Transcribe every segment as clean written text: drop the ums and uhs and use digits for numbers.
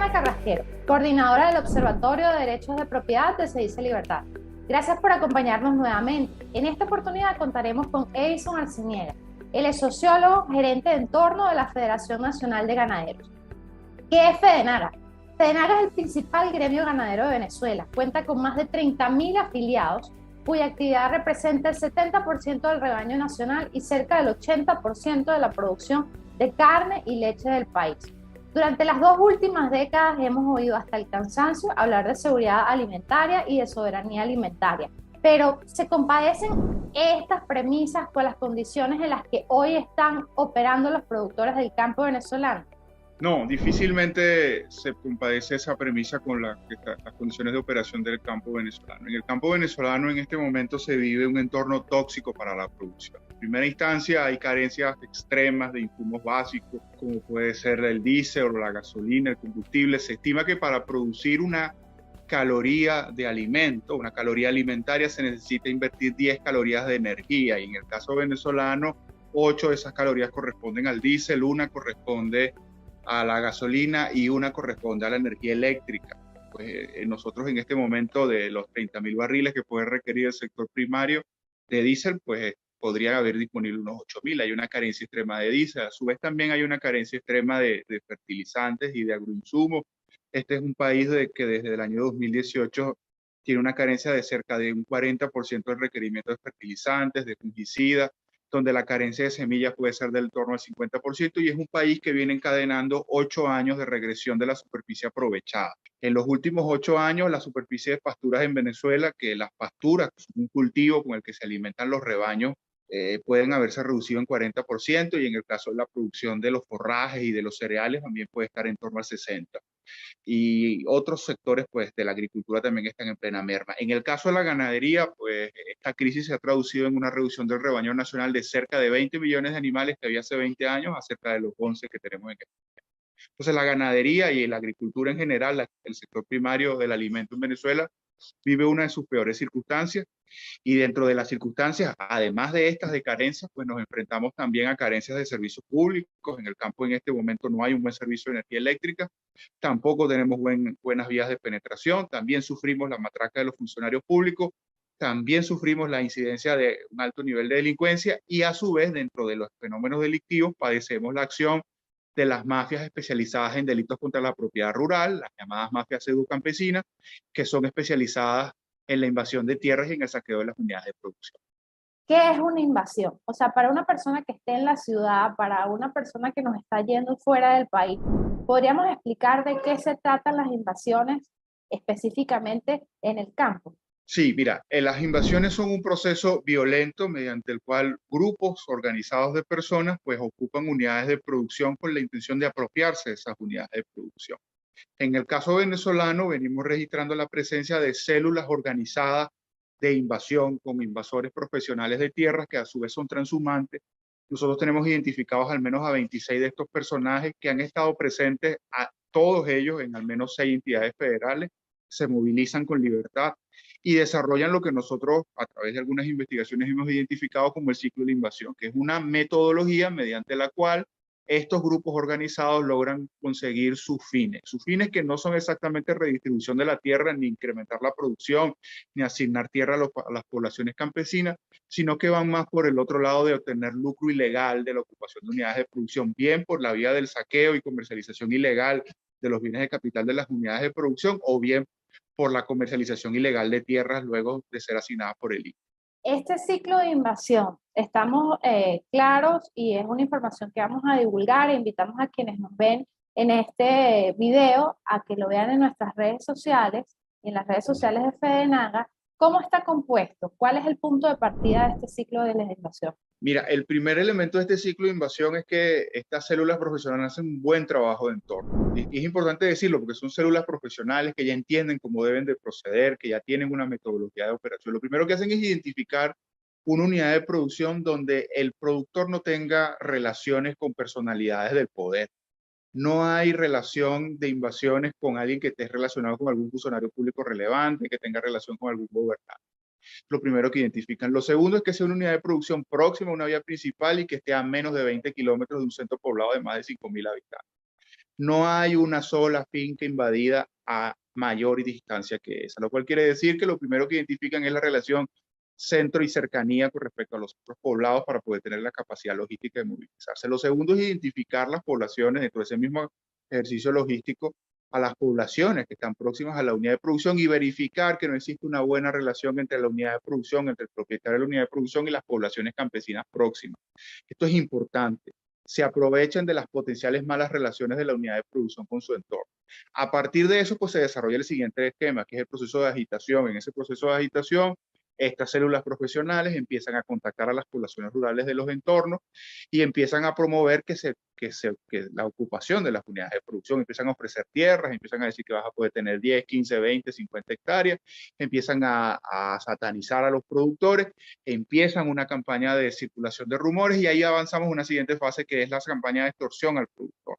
Diana Carrasquero, coordinadora del Observatorio de Derechos de Propiedad de Se Libertad. Gracias por acompañarnos nuevamente. En esta oportunidad contaremos con Edison Arciniega. Él es sociólogo, gerente de entorno de la Federación Nacional de Ganaderos. ¿Qué es FEDENAGA? FEDENAGA es el principal gremio ganadero de Venezuela. Cuenta con más de 30.000 afiliados, cuya actividad representa el 70% del rebaño nacional y cerca del 80% de la producción de carne y leche del país. Durante las 2 últimas décadas hemos oído hasta el cansancio hablar de seguridad alimentaria y de soberanía alimentaria, pero ¿se compadecen estas premisas con las condiciones en las que hoy están operando los productores del campo venezolano? No, difícilmente se compadece esa premisa con las condiciones de operación del campo venezolano. En el campo venezolano en este momento se vive un entorno tóxico para la producción. En primera instancia hay carencias extremas de insumos básicos, como puede ser el diésel o la gasolina, el combustible. Se estima que para producir una caloría de alimento, una caloría alimentaria, se necesita invertir 10 calorías de energía. Y en el caso venezolano, 8 de esas calorías corresponden al diésel, una corresponde a la gasolina y una corresponde a la energía eléctrica. Pues nosotros en este momento de los 30.000 barriles que puede requerir el sector primario de diésel, pues podría haber disponible unos 8.000. Hay una carencia extrema de diésel. A su vez también hay una carencia extrema de fertilizantes y de agroinsumos. Este es un país que desde el año 2018 tiene una carencia de cerca de un 40% del requerimiento de fertilizantes, de fungicidas, donde la carencia de semillas puede ser del torno al 50%, y es un país que viene encadenando 8 años de regresión de la superficie aprovechada. En los últimos 8 años, la superficie de pasturas en Venezuela, que las pasturas, un cultivo con el que se alimentan los rebaños, pueden haberse reducido en 40%, y en el caso de la producción de los forrajes y de los cereales también puede estar en torno al 60%. Y otros sectores pues de la agricultura también están en plena merma. En el caso de la ganadería, pues esta crisis se ha traducido en una reducción del rebaño nacional de cerca de 20 millones de animales que había hace 20 años a cerca de los 11 que tenemos en este momento. Entonces la ganadería y la agricultura en general, el sector primario del alimento en Venezuela, vive una de sus peores circunstancias, y dentro de las circunstancias, además de estas de carencias, pues nos enfrentamos también a carencias de servicios públicos. En el campo en este momento no hay un buen servicio de energía eléctrica, tampoco tenemos buenas vías de penetración, también sufrimos la matraca de los funcionarios públicos, también sufrimos la incidencia de un alto nivel de delincuencia, y a su vez dentro de los fenómenos delictivos padecemos la acción de las mafias especializadas en delitos contra la propiedad rural, las llamadas mafias educampesinas, que son especializadas en la invasión de tierras y en el saqueo de las unidades de producción. ¿Qué es una invasión? O sea, para una persona que esté en la ciudad, para una persona que nos está yendo fuera del país, ¿podríamos explicar de qué se tratan las invasiones específicamente en el campo? Sí, mira, las invasiones son un proceso violento mediante el cual grupos organizados de personas pues ocupan unidades de producción con la intención de apropiarse de esas unidades de producción. En el caso venezolano venimos registrando la presencia de células organizadas de invasión con invasores profesionales de tierras que a su vez son transhumantes. Nosotros tenemos identificados al menos a 26 de estos personajes que han estado presentes, a todos ellos en al menos 6 entidades federales, se movilizan con libertad y desarrollan lo que nosotros a través de algunas investigaciones hemos identificado como el ciclo de la invasión, que es una metodología mediante la cual estos grupos organizados logran conseguir sus fines que no son exactamente redistribución de la tierra, ni incrementar la producción, ni asignar tierra a las poblaciones campesinas, sino que van más por el otro lado de obtener lucro ilegal de la ocupación de unidades de producción, bien por la vía del saqueo y comercialización ilegal de los bienes de capital de las unidades de producción, o bien por la comercialización ilegal de tierras luego de ser asignadas por el INE. Este ciclo de invasión, estamos claros y es una información que vamos a divulgar e invitamos a quienes nos ven en este video a que lo vean en nuestras redes sociales y en las redes sociales de FEDENAGA. ¿Cómo está compuesto? ¿Cuál es el punto de partida de este ciclo de legislación? Mira, el primer elemento de este ciclo de invasión es que estas células profesionales hacen un buen trabajo de entorno. Y es importante decirlo porque son células profesionales que ya entienden cómo deben de proceder, que ya tienen una metodología de operación. Lo primero que hacen es identificar una unidad de producción donde el productor no tenga relaciones con personalidades del poder. No hay relación de invasiones con alguien que esté relacionado con algún funcionario público relevante, que tenga relación con algún gobernante. Lo primero que identifican. Lo segundo es que sea una unidad de producción próxima a una vía principal y que esté a menos de 20 kilómetros de un centro poblado de más de 5.000 habitantes. No hay una sola finca invadida a mayor distancia que esa, lo cual quiere decir que lo primero que identifican es la relación centro y cercanía con respecto a los otros poblados para poder tener la capacidad logística de movilizarse. Lo segundo es identificar las poblaciones dentro de ese mismo ejercicio logístico, a las poblaciones que están próximas a la unidad de producción y verificar que no existe una buena relación entre la unidad de producción, entre el propietario de la unidad de producción y las poblaciones campesinas próximas. Esto es importante. Se aprovechan de las potenciales malas relaciones de la unidad de producción con su entorno. A partir de eso, pues se desarrolla el siguiente esquema, que es el proceso de agitación. En ese proceso de agitación, estas células profesionales empiezan a contactar a las poblaciones rurales de los entornos y empiezan a promover que la ocupación de las unidades de producción, empiezan a ofrecer tierras, empiezan a decir que vas a poder tener 10, 15, 20, 50 hectáreas, empiezan a satanizar a los productores, empiezan una campaña de circulación de rumores y ahí avanzamos a una siguiente fase que es la campaña de extorsión al productor.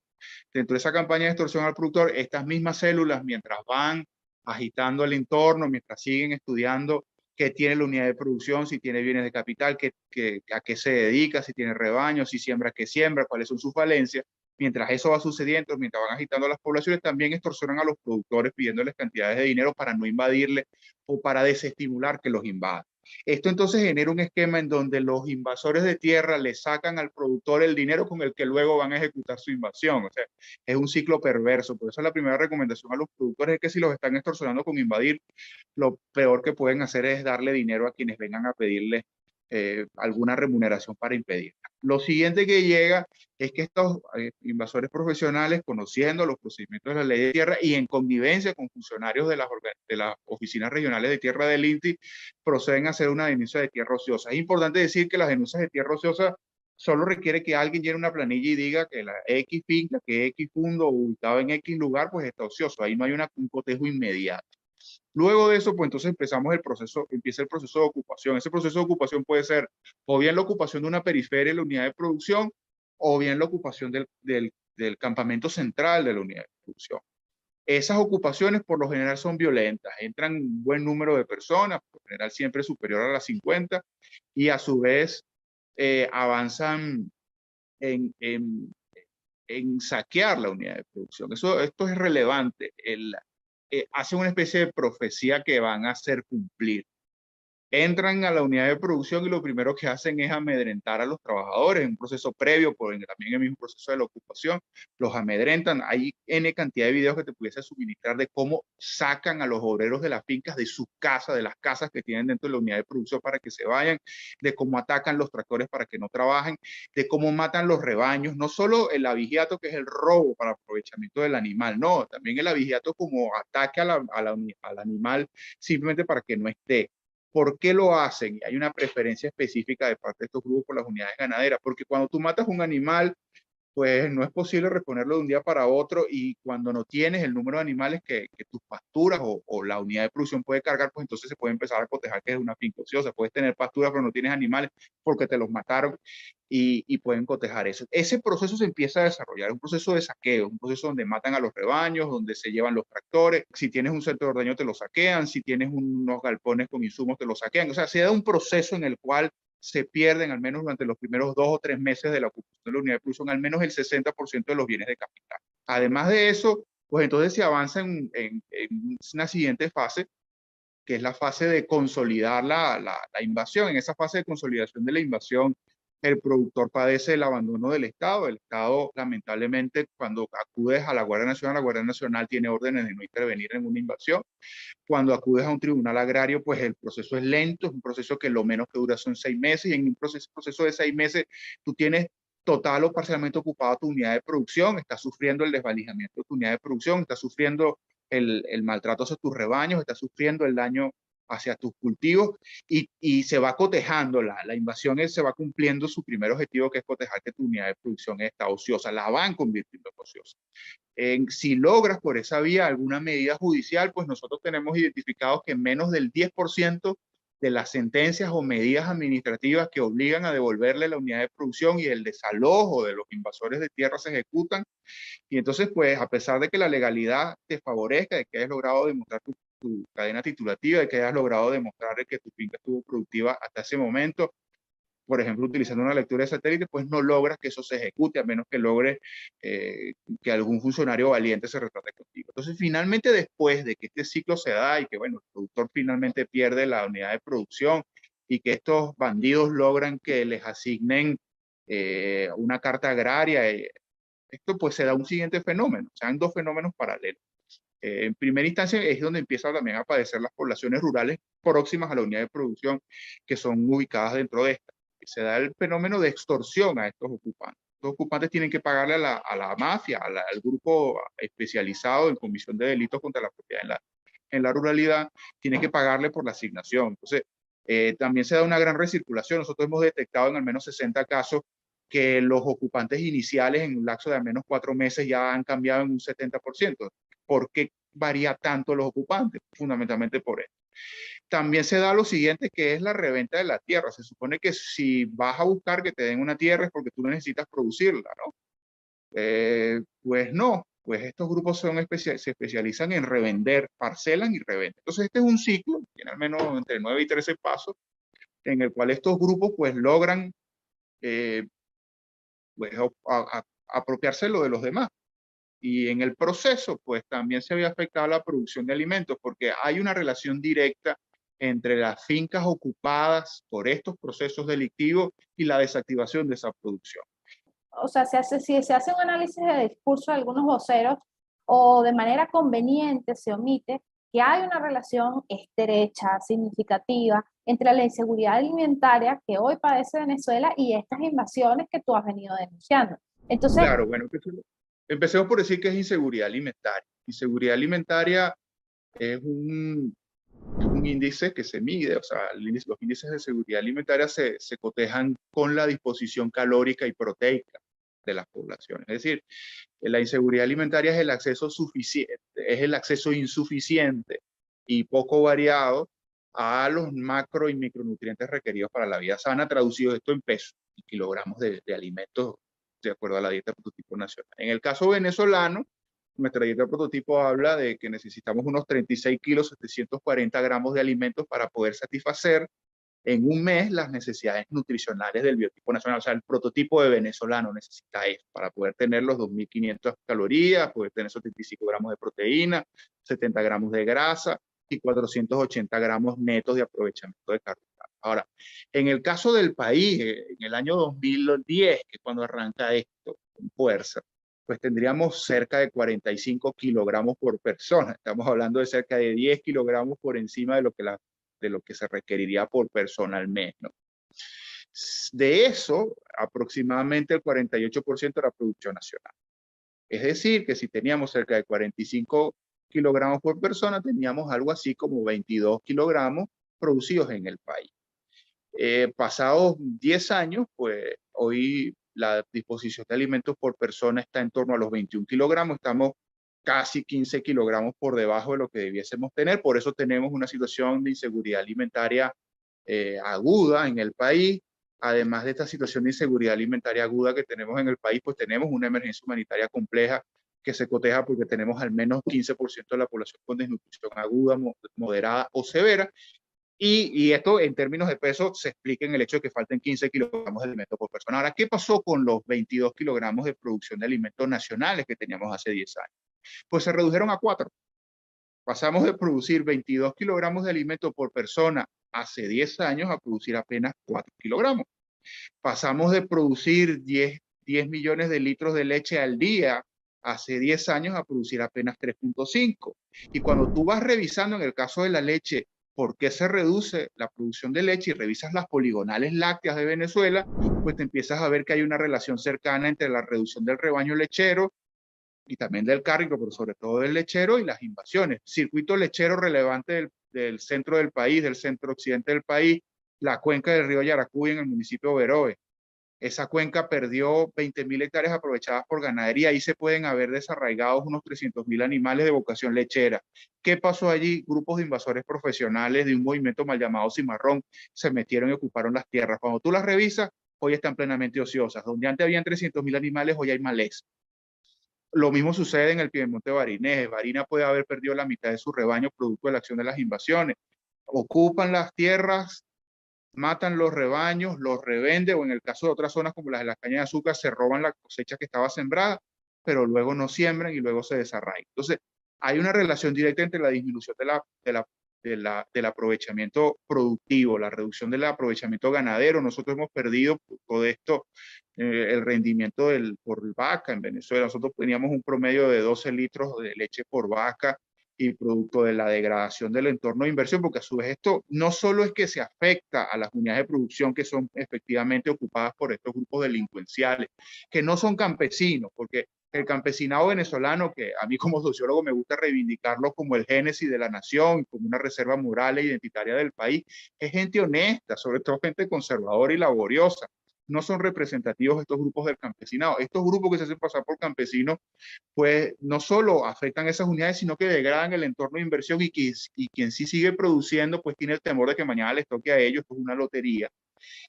Dentro de esa campaña de extorsión al productor, estas mismas células, mientras van agitando el entorno, mientras siguen estudiando qué tiene la unidad de producción, si tiene bienes de capital, a qué se dedica, si tiene rebaños, si siembra, qué siembra, cuáles son sus falencias. Mientras eso va sucediendo, mientras van agitando a las poblaciones, también extorsionan a los productores pidiéndoles cantidades de dinero para no invadirle o para desestimular que los invadan. Esto entonces genera un esquema en donde los invasores de tierra le sacan al productor el dinero con el que luego van a ejecutar su invasión. O sea, es un ciclo perverso. Por eso la primera recomendación a los productores es que si los están extorsionando con invadir, lo peor que pueden hacer es darle dinero a quienes vengan a pedirle alguna remuneración para impedir. Lo siguiente que llega es que estos invasores profesionales, conociendo los procedimientos de la ley de tierra y en connivencia con funcionarios de las oficinas regionales de tierra del INTI, proceden a hacer una denuncia de tierra ociosa. Es importante decir que las denuncias de tierra ociosa solo requiere que alguien llene una planilla y diga que la X finca, que X fundo ubicado en X lugar, pues está ocioso. Ahí no hay un cotejo inmediato. Luego de eso, pues entonces empieza el proceso de ocupación. Ese proceso de ocupación puede ser o bien la ocupación de una periferia de la unidad de producción, o bien la ocupación del campamento central de la unidad de producción. Esas ocupaciones por lo general son violentas, entran un buen número de personas, por lo general siempre superior a las 50, y a su vez avanzan en, en, en saquear la unidad de producción. Esto es relevante. Hacen una especie de profecía que van a hacer cumplir. Entran a la unidad de producción y lo primero que hacen es amedrentar a los trabajadores en un proceso previo, también en el mismo proceso de la ocupación, los amedrentan. Hay N cantidad de videos que te pudiese suministrar de cómo sacan a los obreros de las fincas de sus casas, de las casas que tienen dentro de la unidad de producción para que se vayan, de cómo atacan los tractores para que no trabajen, de cómo matan los rebaños, no solo el abigeato, que es el robo para aprovechamiento del animal, no, también el abigeato como ataque al animal simplemente para que no esté. ¿Por qué lo hacen? Y hay una preferencia específica de parte de estos grupos por las unidades ganaderas, porque cuando tú matas un animal, pues no es posible reponerlo de un día para otro, y cuando no tienes el número de animales que tus pasturas o la unidad de producción puede cargar, pues entonces se puede empezar a cotejar que es una finca ociosa. Puedes tener pasturas pero no tienes animales porque te los mataron y pueden cotejar eso. Ese proceso se empieza a desarrollar, un proceso de saqueo, un proceso donde matan a los rebaños, donde se llevan los tractores. Si tienes un centro de ordeño te lo saquean, si tienes unos galpones con insumos te lo saquean. O sea, se da un proceso en el cual se pierden, al menos durante los primeros 2 o 3 meses de la ocupación de la unidad de producción, al menos el 60% de los bienes de capital. Además de eso, pues entonces se avanza en una siguiente fase, que es la fase de consolidar la invasión. En esa fase de consolidación de la invasión, el productor padece el abandono del Estado. El Estado, lamentablemente, cuando acudes a la Guardia Nacional tiene órdenes de no intervenir en una invasión. Cuando acudes a un tribunal agrario, pues el proceso es lento, es un proceso que lo menos que dura son 6 meses, y en un proceso de 6 meses tú tienes total o parcialmente ocupada tu unidad de producción, estás sufriendo el desvalijamiento de tu unidad de producción, estás sufriendo el maltrato hacia tus rebaños, estás sufriendo el daño hacia tus cultivos, y se va cotejando, la invasión se va cumpliendo su primer objetivo, que es cotejar que tu unidad de producción está ociosa, la van convirtiendo en ociosa. Si logras por esa vía alguna medida judicial, pues nosotros tenemos identificados que menos del 10% de las sentencias o medidas administrativas que obligan a devolverle la unidad de producción y el desalojo de los invasores de tierra se ejecutan. Y entonces, pues, a pesar de que la legalidad te favorezca, de que hayas logrado demostrar tu cadena titulativa, de que hayas logrado demostrar que tu finca estuvo productiva hasta ese momento, por ejemplo, utilizando una lectura de satélite, pues no logras que eso se ejecute, a menos que logres que algún funcionario valiente se retrate contigo. Entonces, finalmente, después de que este ciclo se da y que, bueno, el productor finalmente pierde la unidad de producción y que estos bandidos logran que les asignen una carta agraria, esto pues se da un siguiente fenómeno, o sea, han dos fenómenos paralelos. En primera instancia es donde empiezan también a padecer las poblaciones rurales próximas a la unidad de producción que son ubicadas dentro de esta. Se da el fenómeno de extorsión a estos ocupantes. Los ocupantes tienen que pagarle a la mafia, al grupo especializado en comisión de delitos contra la propiedad en la ruralidad, tienen que pagarle por la asignación. Entonces, también se da una gran recirculación. Nosotros hemos detectado en al menos 60 casos que los ocupantes iniciales en un lapso de al menos 4 meses ya han cambiado en un 70%. ¿Por qué varía tanto los ocupantes? Fundamentalmente por esto. También se da lo siguiente, que es la reventa de la tierra. Se supone que si vas a buscar que te den una tierra es porque tú necesitas producirla, ¿no? Pues no, pues estos grupos se especializan en revender, parcelan y revenden. Entonces este es un ciclo, tiene al menos entre 9 y 13 pasos, en el cual estos grupos pues logran pues, apropiárselo de los demás. Y en el proceso, pues también se había afectado la producción de alimentos, porque hay una relación directa entre las fincas ocupadas por estos procesos delictivos y la desactivación de esa producción. O sea, si se hace un análisis de discurso de algunos voceros o de manera conveniente se omite que hay una relación estrecha, significativa, entre la inseguridad alimentaria que hoy padece Venezuela y estas invasiones que tú has venido denunciando. Entonces, Claro, bueno, empecemos por decir que es inseguridad alimentaria. Inseguridad alimentaria es un índice que se mide, o sea, los índices de seguridad alimentaria se cotejan con la disposición calórica y proteica de las poblaciones. Es decir, la inseguridad alimentaria es el acceso suficiente, es el acceso insuficiente y poco variado a los macro y micronutrientes requeridos para la vida sana, traducido esto en pesos y kilogramos de alimentos de acuerdo a la dieta prototipo nacional. En el caso venezolano, nuestra dieta prototipo habla de que necesitamos unos 36 kilos, 740 gramos de alimentos para poder satisfacer en un mes las necesidades nutricionales del biotipo nacional. O sea, el prototipo de venezolano necesita eso para poder tener los 2.500 calorías, poder tener 75 gramos de proteína, 70 gramos de grasa y 480 gramos netos de aprovechamiento de carbohidratos. Ahora, en el caso del país, en el año 2010, que es cuando arranca esto con fuerza, pues tendríamos cerca de 45 kilogramos por persona. Estamos hablando de cerca de 10 kilogramos por encima de lo que se requeriría por persona al mes, ¿no? De eso, aproximadamente el 48% era producción nacional. Es decir, que si teníamos cerca de 45 kilogramos por persona, teníamos algo así como 22 kilogramos producidos en el país. Pasados 10 años, pues hoy la disposición de alimentos por persona está en torno a los 21 kilogramos, estamos casi 15 kilogramos por debajo de lo que debiésemos tener, por eso tenemos una situación de inseguridad alimentaria aguda en el país. Además de esta situación de inseguridad alimentaria aguda que tenemos en el país, pues tenemos una emergencia humanitaria compleja que se coteja porque tenemos al menos 15% de la población con desnutrición aguda, moderada o severa. Y esto en términos de peso se explica en el hecho de que falten 15 kilogramos de alimentos por persona. Ahora, ¿qué pasó con los 22 kilogramos de producción de alimentos nacionales que teníamos hace 10 años? Pues se redujeron a 4. Pasamos de producir 22 kilogramos de alimento por persona hace 10 años a producir apenas 4 kilogramos. Pasamos de producir 10 millones de litros de leche al día hace 10 años a producir apenas 3.5. Y cuando tú vas revisando en el caso de la leche, por qué se reduce la producción de leche y revisas las poligonales lácteas de Venezuela, pues te empiezas a ver que hay una relación cercana entre la reducción del rebaño lechero y también del cárnico, pero sobre todo del lechero y las invasiones. Circuito lechero relevante del centro del país, del centro occidente del país, la cuenca del río Yaracuy en el municipio de Beroe. Esa cuenca perdió 20.000 hectáreas aprovechadas por ganadería. Ahí se pueden haber desarraigados unos 300.000 animales de vocación lechera. ¿Qué pasó allí? Grupos de invasores profesionales de un movimiento mal llamado Cimarrón se metieron y ocuparon las tierras. Cuando tú las revisas, hoy están plenamente ociosas. Donde antes habían 300.000 animales, hoy hay maleza. Lo mismo sucede en el Piedemonte Barinés. Barina puede haber perdido la mitad de su rebaño producto de la acción de las invasiones. Ocupan las tierras matan los rebaños, los revenden, o en el caso de otras zonas como las de la caña de azúcar, se roban la cosecha que estaba sembrada, pero luego no siembran y luego se desarraigan. Entonces, hay una relación directa entre la disminución del aprovechamiento productivo, la reducción del aprovechamiento ganadero. Nosotros hemos perdido todo esto, el rendimiento por vaca en Venezuela. Nosotros teníamos un promedio de 12 litros de leche por vaca y producto de la degradación del entorno de inversión, porque a su vez esto no solo es que se afecta a las unidades de producción que son efectivamente ocupadas por estos grupos delincuenciales, que no son campesinos, porque el campesinado venezolano, que a mí como sociólogo me gusta reivindicarlo como el génesis de la nación, como una reserva moral e identitaria del país, es gente honesta, sobre todo gente conservadora y laboriosa. No son representativos estos grupos del campesinado. Estos grupos que se hacen pasar por campesinos, pues no solo afectan esas unidades, sino que degradan el entorno de inversión y quien sí sigue produciendo, pues tiene el temor de que mañana les toque a ellos, esto es una lotería.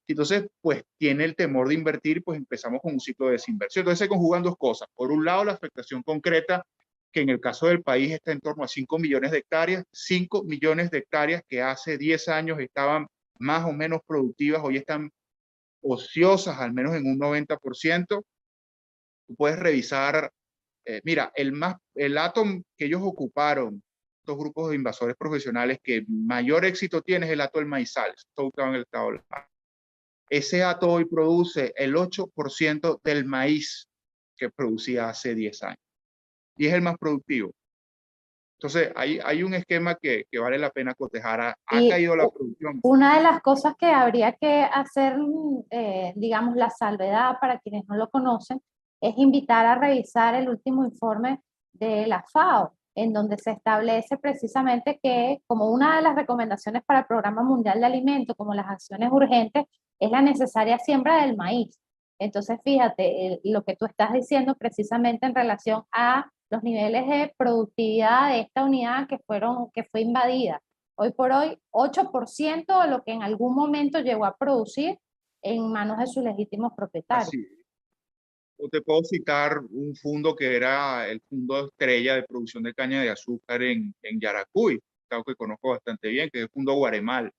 Entonces, pues tiene el temor de invertir, pues empezamos con un ciclo de desinversión. Entonces se conjugan dos cosas. Por un lado, la afectación concreta, que en el caso del país está en torno a 5 millones de hectáreas, 5 millones de hectáreas que hace 10 años estaban más o menos productivas, hoy están ociosas, al menos en un 90%. Tú puedes revisar, mira, el átomo que ellos ocuparon, estos grupos de invasores profesionales, que mayor éxito tiene es el hato del maizal, está ubicado en el estado de La. Ese hato hoy produce el 8% del maíz que producía hace 10 años y es el más productivo. Entonces, hay un esquema que vale la pena cotejar. Ha Y caído la producción. una de las cosas que habría que hacer, digamos, la salvedad para quienes no lo conocen, es invitar a revisar el último informe de la FAO, en donde se establece precisamente que como una de las recomendaciones para el Programa Mundial de Alimentos, como las acciones urgentes, es la necesaria siembra del maíz. Entonces, fíjate, lo que tú estás diciendo precisamente en relación a los niveles de productividad de esta unidad que fue invadida. Hoy por hoy, 8% de lo que en algún momento llegó a producir en manos de sus legítimos propietarios. Así. O te puedo citar un fondo que era el fondo estrella de producción de caña de azúcar en Yaracuy, algo que conozco bastante bien, que es el fondo Guaremal.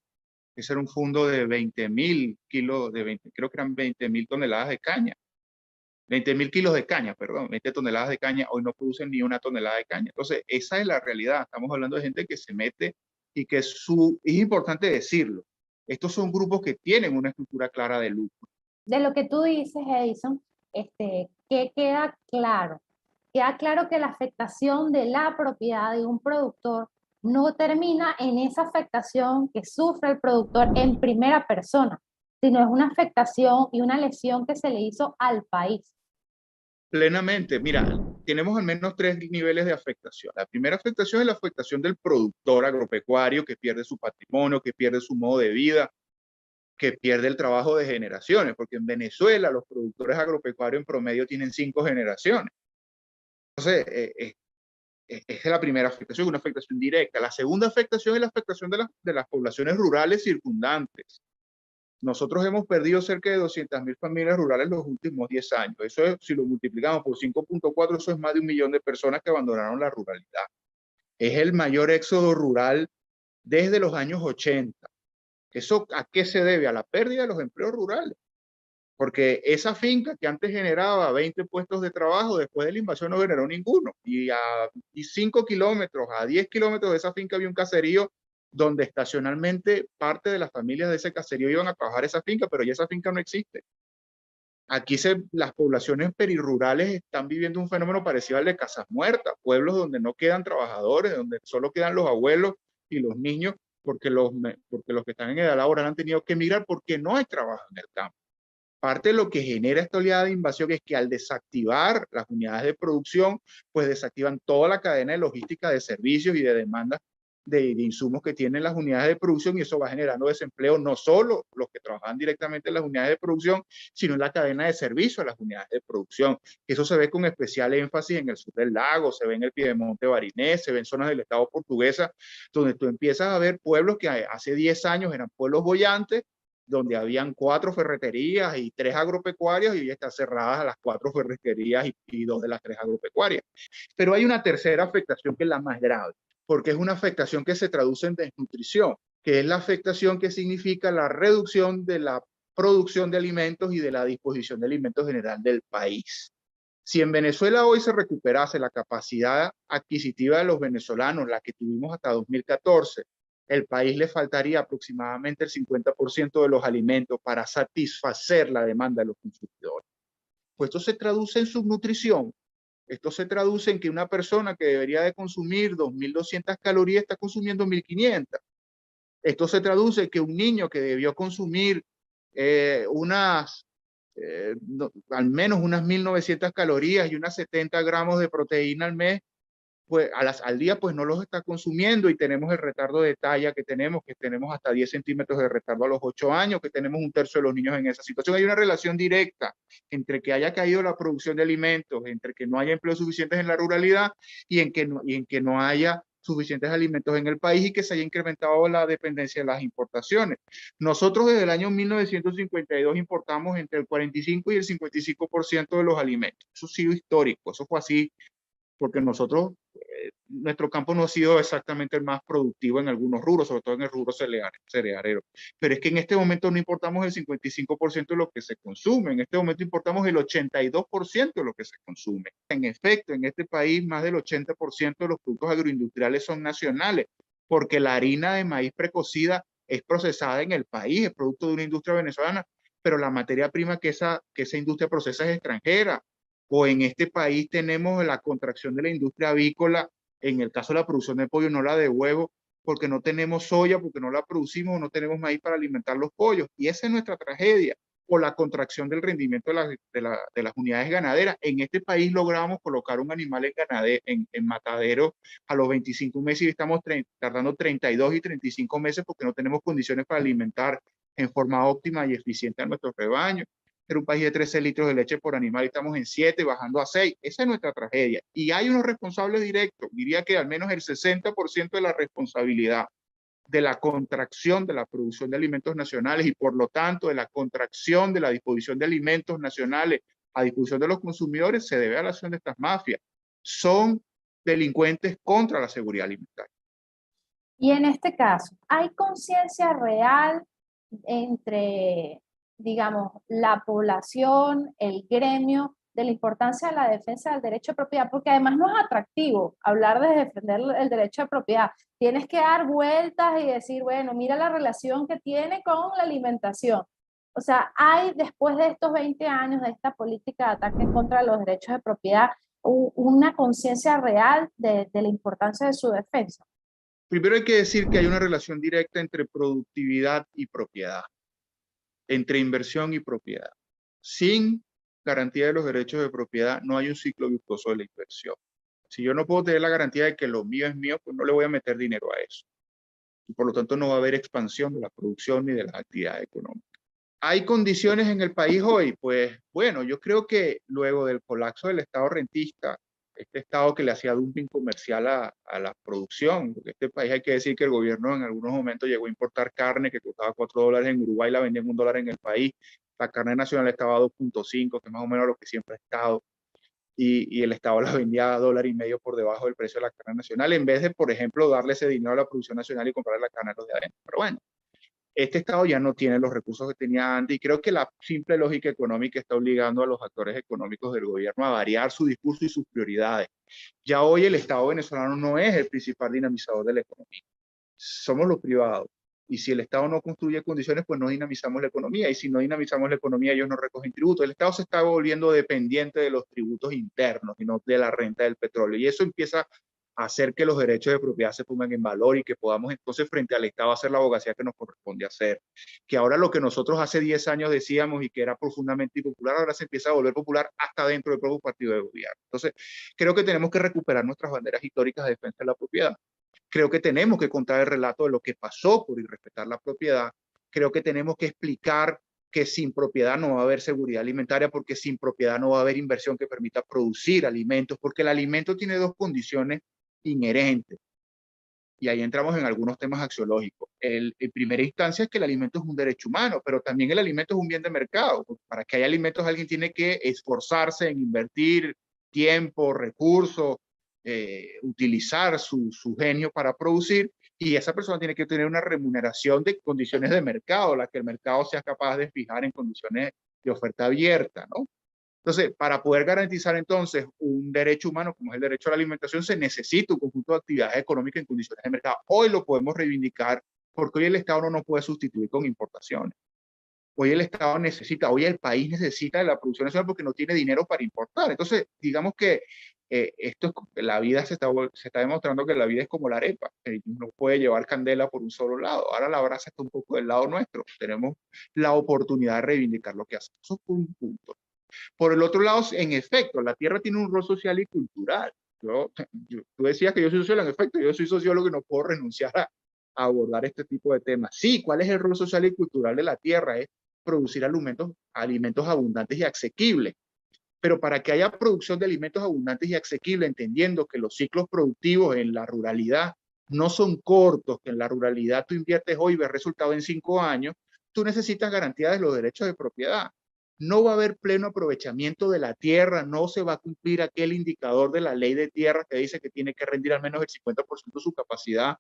Ese era un fondo de 20.000 kilos, creo que eran 20.000 toneladas de caña. 20.000 kilos de caña, perdón, 20 toneladas de caña, hoy no producen ni una tonelada de caña. Entonces, esa es la realidad. Estamos hablando de gente que se mete y que es importante decirlo, estos son grupos que tienen una estructura clara de lucro. De lo que tú dices, Edison, ¿qué queda claro? Queda claro que la afectación de la propiedad de un productor no termina en esa afectación que sufre el productor en primera persona, sino es una afectación y una lesión que se le hizo al país. Plenamente, mira, tenemos al menos tres niveles de afectación. La primera afectación es la afectación del productor agropecuario que pierde su patrimonio, que pierde su modo de vida, que pierde el trabajo de generaciones, porque en Venezuela los productores agropecuarios en promedio tienen 5 generaciones. Entonces, esa es la primera afectación, una afectación directa. La segunda afectación es la afectación de las poblaciones rurales circundantes. Nosotros hemos perdido cerca de 200.000 familias rurales en los últimos 10 años. Eso es, si lo multiplicamos por 5.4, eso es más de 1 millón de personas que abandonaron la ruralidad. Es el mayor éxodo rural desde los años 80. ¿Eso a qué se debe? A la pérdida de los empleos rurales. Porque esa finca que antes generaba 20 puestos de trabajo, después de la invasión no generó ninguno. Y a 5 kilómetros, a 10 kilómetros de esa finca había un caserío donde estacionalmente parte de las familias de ese caserío iban a trabajar esa finca, pero ya esa finca no existe. Aquí las poblaciones perirurales están viviendo un fenómeno parecido al de casas muertas, pueblos donde no quedan trabajadores, donde solo quedan los abuelos y los niños, porque los que están en edad laboral han tenido que emigrar porque no hay trabajo en el campo. Parte de lo que genera esta oleada de invasión es que al desactivar las unidades de producción, pues desactivan toda la cadena de logística de servicios y de demandas de insumos que tienen las unidades de producción, y eso va generando desempleo no solo los que trabajan directamente en las unidades de producción, sino en la cadena de servicio a las unidades de producción. Eso se ve con especial énfasis en el sur del lago, se ve en el Piedemonte Barinés, se ve en zonas del estado portuguesa, donde tú empiezas a ver pueblos que hace 10 años eran pueblos boyantes, donde habían 4 ferreterías y 3 agropecuarias, y hoy están cerradas las 4 ferreterías y 2 de las 3 agropecuarias. Pero hay una tercera afectación que es la más grave, porque es una afectación que se traduce en desnutrición. que es la afectación que significa la reducción de la producción de alimentos y de la disposición de alimentos general del país. Si en Venezuela hoy se recuperase la capacidad adquisitiva de los venezolanos, la que tuvimos hasta 2014, el país le faltaría aproximadamente el 50% de los alimentos para satisfacer la demanda de los consumidores. Pues esto se traduce en subnutrición. Esto se traduce en que una persona que debería de consumir 2.200 calorías está consumiendo 1.500. Esto se traduce en que un niño que debió consumir al menos unas 1.900 calorías y unas 70 gramos de proteína al mes, pues al día pues no los está consumiendo, y tenemos el retardo de talla que tenemos hasta 10 centímetros de retardo a los 8 años, que tenemos un tercio de los niños en esa situación. Hay una relación directa entre que haya caído la producción de alimentos, entre que no haya empleos suficientes en la ruralidad y en que no haya suficientes alimentos en el país y que se haya incrementado la dependencia de las importaciones. Nosotros desde el año 1952 importamos entre el 45 y el 55% de los alimentos. Eso ha sido histórico, eso fue así porque nuestro campo no ha sido exactamente el más productivo en algunos rubros, sobre todo en el rubro cerealero. Pero es que en este momento no importamos el 55% de lo que se consume, en este momento importamos el 82% de lo que se consume. En efecto, en este país más del 80% de los productos agroindustriales son nacionales, porque la harina de maíz precocida es procesada en el país, es producto de una industria venezolana, pero la materia prima que esa industria procesa es extranjera. O en este país tenemos la contracción de la industria avícola, en el caso de la producción de pollo, no la de huevo, porque no tenemos soya, porque no la producimos, o no tenemos maíz para alimentar los pollos. Y esa es nuestra tragedia. O la contracción del rendimiento de las unidades ganaderas. En este país logramos colocar un animal en matadero a los 25 meses y estamos tardando 32 y 35 meses porque no tenemos condiciones para alimentar en forma óptima y eficiente a nuestros rebaños. Era un país de 13 litros de leche por animal y estamos en 7, bajando a 6. Esa es nuestra tragedia. Y hay unos responsables directos. Diría que al menos el 60% de la responsabilidad de la contracción de la producción de alimentos nacionales y por lo tanto de la contracción de la disposición de alimentos nacionales a disposición de los consumidores se debe a la acción de estas mafias. Son delincuentes contra la seguridad alimentaria. Y en este caso, ¿hay conciencia real entre, digamos, la población, el gremio, de la importancia de la defensa del derecho de propiedad? Porque además no es atractivo hablar de defender el derecho de propiedad. Tienes que dar vueltas y decir, bueno, mira la relación que tiene con la alimentación. O sea, hay después de estos 20 años de esta política de ataque contra los derechos de propiedad una conciencia real de la importancia de su defensa. Primero hay que decir que hay una relación directa entre productividad y propiedad, entre inversión y propiedad. Sin garantía de los derechos de propiedad no hay un ciclo virtuoso de la inversión. Si yo no puedo tener la garantía de que lo mío es mío, pues no le voy a meter dinero a eso. Y por lo tanto no va a haber expansión de la producción ni de las actividades económicas. ¿Hay condiciones en el país hoy? Pues bueno, yo creo que luego del colapso del Estado rentista, este Estado que le hacía dumping comercial a la producción, porque este país hay que decir que el gobierno en algunos momentos llegó a importar carne que costaba $4 en Uruguay, la vendían $1 en el país. La carne nacional estaba a 2.5, que es más o menos lo que siempre ha estado, y el Estado la vendía a $1.50 por debajo del precio de la carne nacional, en vez de, por ejemplo, darle ese dinero a la producción nacional y comprar la carne a los de adentro. Pero bueno, este Estado ya no tiene los recursos que tenía antes y creo que la simple lógica económica está obligando a los actores económicos del gobierno a variar su discurso y sus prioridades. Ya hoy el Estado venezolano no es el principal dinamizador de la economía. Somos los privados. Y si el Estado no construye condiciones, pues no dinamizamos la economía. Y si no dinamizamos la economía, ellos no recogen tributos. El Estado se está volviendo dependiente de los tributos internos y no de la renta del petróleo. Y eso empieza hacer que los derechos de propiedad se pongan en valor y que podamos entonces frente al Estado hacer la abogacía que nos corresponde hacer. Que ahora lo que nosotros hace 10 años decíamos y que era profundamente impopular, ahora se empieza a volver popular hasta dentro del propio partido de gobierno. Entonces, creo que tenemos que recuperar nuestras banderas históricas de defensa de la propiedad. Creo que tenemos que contar el relato de lo que pasó por irrespetar la propiedad. Creo que tenemos que explicar que sin propiedad no va a haber seguridad alimentaria, porque sin propiedad no va a haber inversión que permita producir alimentos, porque el alimento tiene dos condiciones inherentes. Y ahí entramos en algunos temas axiológicos. En primera instancia es que el alimento es un derecho humano, pero también el alimento es un bien de mercado. Para que haya alimentos alguien tiene que esforzarse en invertir tiempo, recursos, utilizar su genio para producir, Y esa persona tiene que tener una remuneración de condiciones de mercado, la que el mercado sea capaz de fijar en condiciones de oferta abierta, ¿no? Entonces, para poder garantizar entonces un derecho humano como es el derecho a la alimentación, se necesita un conjunto de actividades económicas en condiciones de mercado. Hoy lo podemos reivindicar porque hoy el Estado no nos puede sustituir con importaciones. Hoy el Estado necesita, hoy el país necesita de la producción nacional porque no tiene dinero para importar. Entonces, digamos que la vida se está demostrando que la vida es como la arepa, no puede llevar candela por un solo lado. Ahora la brasa está un poco del lado nuestro. Tenemos la oportunidad de reivindicar lo que hacemos. Eso es un punto. Por el otro lado, en efecto, la tierra tiene un rol social y cultural. Tú decías que yo soy sociólogo, en efecto, yo soy sociólogo y no puedo renunciar a abordar este tipo de temas. Sí, ¿cuál es el rol social y cultural de la tierra? Es producir alimentos abundantes y asequibles. Pero para que haya producción de alimentos abundantes y asequibles, entendiendo que los ciclos productivos en la ruralidad no son cortos, que en la ruralidad tú inviertes hoy y ves resultado en 5 años, tú necesitas garantía de los derechos de propiedad. No va a haber pleno aprovechamiento de la tierra, no se va a cumplir aquel indicador de la ley de tierra que dice que tiene que rendir al menos el 50% de su capacidad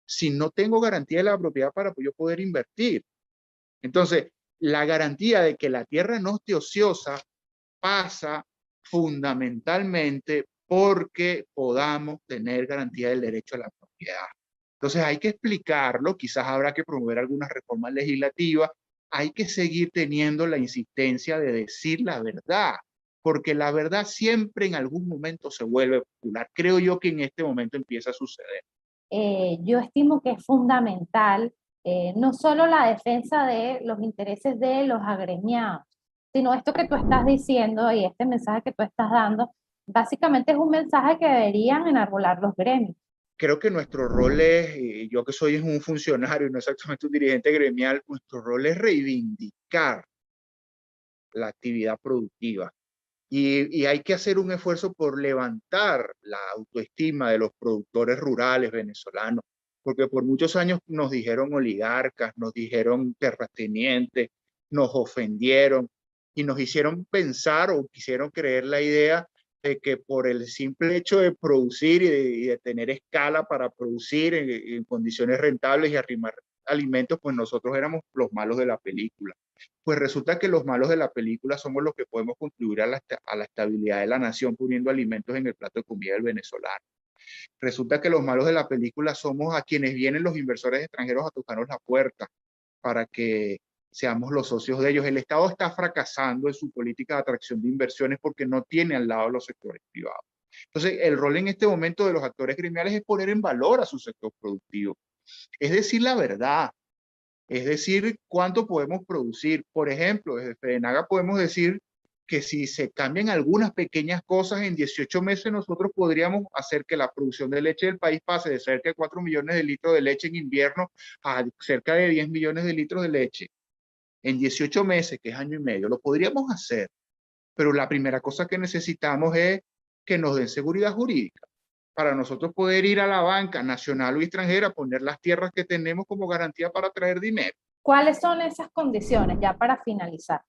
si no tengo garantía de la propiedad para yo poder invertir. Entonces, la garantía de que la tierra no esté ociosa pasa fundamentalmente porque podamos tener garantía del derecho a la propiedad. Entonces hay que explicarlo, quizás habrá que promover algunas reformas legislativas, hay que seguir teniendo la insistencia de decir la verdad, porque la verdad siempre en algún momento se vuelve popular. Creo yo que en este momento empieza a suceder. Yo estimo que es fundamental no solo la defensa de los intereses de los agremiados, sino esto que tú estás diciendo y este mensaje que tú estás dando, básicamente es un mensaje que deberían enarbolar los gremios. Creo que nuestro rol es, yo que soy un funcionario, no exactamente un dirigente gremial, nuestro rol es reivindicar la actividad productiva. Y hay que hacer un esfuerzo por levantar la autoestima de los productores rurales venezolanos, porque por muchos años nos dijeron oligarcas, nos dijeron terratenientes, nos ofendieron y nos hicieron pensar o quisieron creer la idea de que por el simple hecho de producir y de tener escala para producir en condiciones rentables y arrimar alimentos, pues nosotros éramos los malos de la película. Pues resulta que los malos de la película somos los que podemos contribuir a la estabilidad de la nación poniendo alimentos en el plato de comida del venezolano. Resulta que los malos de la película somos a quienes vienen los inversores extranjeros a tocarnos la puerta para que seamos los socios de ellos. El Estado está fracasando en su política de atracción de inversiones porque no tiene al lado los sectores privados. Entonces, el rol en este momento de los actores gremiales es poner en valor a su sector productivo. Es decir, la verdad. Es decir, cuánto podemos producir. Por ejemplo, desde Fedenaga podemos decir que si se cambian algunas pequeñas cosas, en 18 meses nosotros podríamos hacer que la producción de leche del país pase de cerca de 4 millones de litros de leche en invierno a cerca de 10 millones de litros de leche. En 18 meses, que es año y medio, lo podríamos hacer. Pero la primera cosa que necesitamos es que nos den seguridad jurídica para nosotros poder ir a la banca nacional o extranjera, poner las tierras que tenemos como garantía para traer dinero. ¿Cuáles son esas condiciones ya para finalizar?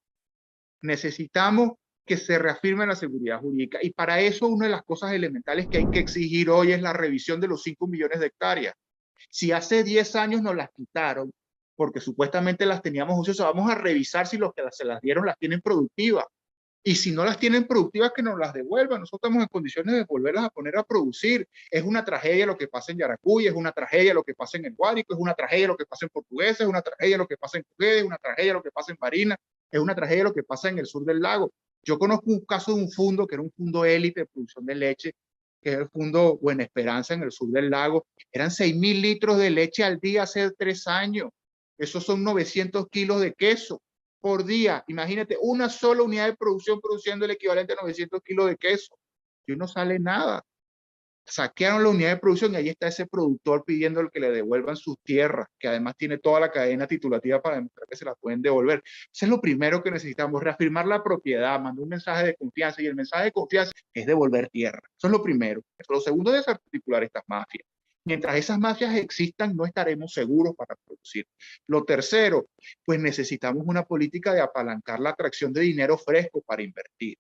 Necesitamos que se reafirme la seguridad jurídica y para eso una de las cosas elementales que hay que exigir hoy es la revisión de los 5 millones de hectáreas. Si hace 10 años nos las quitaron porque supuestamente las teníamos ociosas, vamos a revisar si los que se las dieron las tienen productivas. Y si no las tienen productivas, que nos las devuelvan. Nosotros estamos en condiciones de volverlas a poner a producir. Es una tragedia lo que pasa en Yaracuy, es una tragedia lo que pasa en el Guárico, es una tragedia lo que pasa en Portuguesa, es una tragedia lo que pasa en Cúqueda, es una tragedia lo que pasa en Barinas, es una tragedia lo que pasa en el sur del lago. Yo conozco un caso de un fondo que era un fondo élite de producción de leche, que es el fondo Buena Esperanza en el sur del lago. Eran 6.000 litros de leche al día hace 3 años. Esos son 900 kilos de queso por día. Imagínate, una sola unidad de producción produciendo el equivalente a 900 kilos de queso. Y no sale nada. Saquearon la unidad de producción y ahí está ese productor pidiendo que le devuelvan sus tierras, que además tiene toda la cadena titulativa para demostrar que se la pueden devolver. Eso es lo primero que necesitamos, reafirmar la propiedad, mandar un mensaje de confianza y el mensaje de confianza es devolver tierra. Eso es lo primero. Lo segundo es desarticular estas mafias. Mientras esas mafias existan, no estaremos seguros para producir. Lo tercero, pues necesitamos una política de apalancar la atracción de dinero fresco para invertir.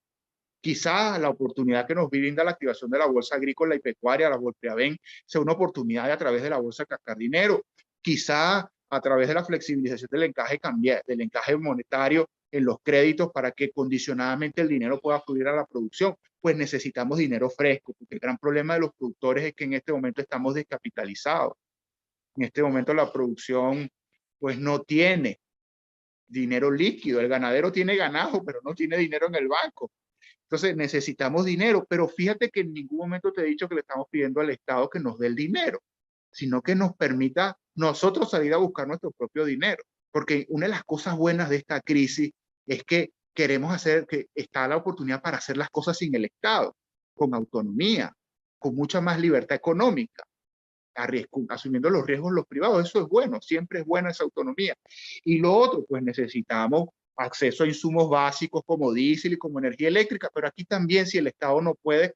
Quizás la oportunidad que nos brinda la activación de la Bolsa Agrícola y Pecuaria, la Volpreaven, sea una oportunidad de a través de la Bolsa captar dinero. Quizás a través de la flexibilización del encaje monetario en los créditos para que condicionadamente el dinero pueda fluir a la producción, pues necesitamos dinero fresco, porque el gran problema de los productores es que en este momento estamos descapitalizados. En este momento la producción pues no tiene dinero líquido, el ganadero tiene ganado, pero no tiene dinero en el banco. Entonces necesitamos dinero, pero fíjate que en ningún momento te he dicho que le estamos pidiendo al Estado que nos dé el dinero, sino que nos permita nosotros salir a buscar nuestro propio dinero. Porque una de las cosas buenas de esta crisis es que queremos hacer, que está la oportunidad para hacer las cosas sin el Estado, con autonomía, con mucha más libertad económica, asumiendo los riesgos los privados. Eso es bueno, siempre es buena esa autonomía. Y lo otro, pues necesitamos acceso a insumos básicos como diésel y como energía eléctrica, pero aquí también si el Estado no puede,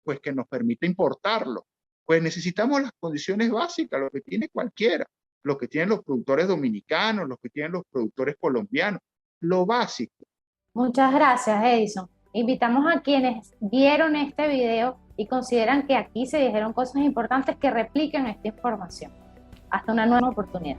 pues que nos permita importarlo. Pues necesitamos las condiciones básicas, lo que tiene cualquiera, lo que tienen los productores dominicanos, lo que tienen los productores colombianos, lo básico. Muchas gracias, Edison. Invitamos a quienes vieron este video y consideran que aquí se dijeron cosas importantes que repliquen esta información. Hasta una nueva oportunidad.